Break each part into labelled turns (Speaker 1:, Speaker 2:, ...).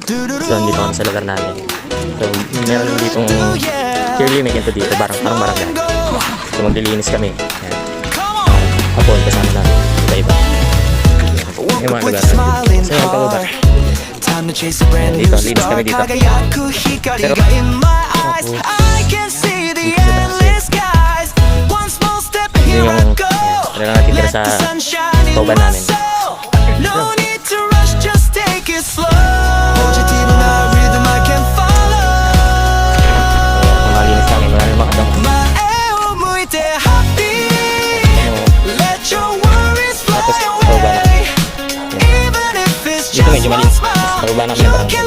Speaker 1: So, dito kami sa lugar namin. So, meron ditong purely may ganito dito, parang barangay. So, maglilinis kami. Ayan. Hapon, kasama namin. Iba-iba. Yung mga lugar namin. So, yung pababa. Dito, linis kami dito. Pero, yun yung ano lang natitira sa pauban namin. Malinis kami, maraming mga damo. Tapos pauban namin. Dito medyo malinis. Pauban namin ng barangay.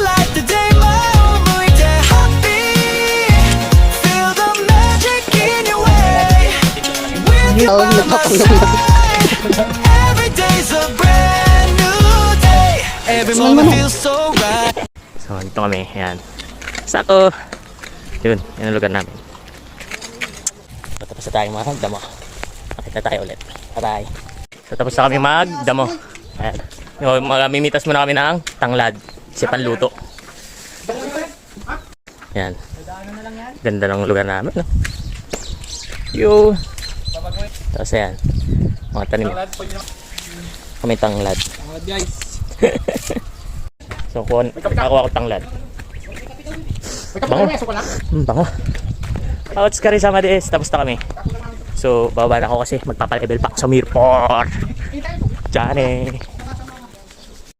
Speaker 2: Oo, nagpapalong.
Speaker 1: So, dito kami. Ayan. Sako! Yun, yun ang lugar namin. So, tapos na tayong magdamo. Nakita tayo ulit. Bye-bye. So, tapos na kami magdamo. Ayan. So, mamimitas muna kami ng tanglad. Kasi panluto. Ayan. Ganda ng lugar namin, no? Yo! Tapos ayan, mga tanim. Kami tanglad.
Speaker 3: Tanglad guys.
Speaker 1: So nakuha ko tanglad. Bango. Bango. Outs ka rin sa Madies. Tapos na kami. So bababa na ako kasi magpapalevel pa sa Mirport. Diyan eh.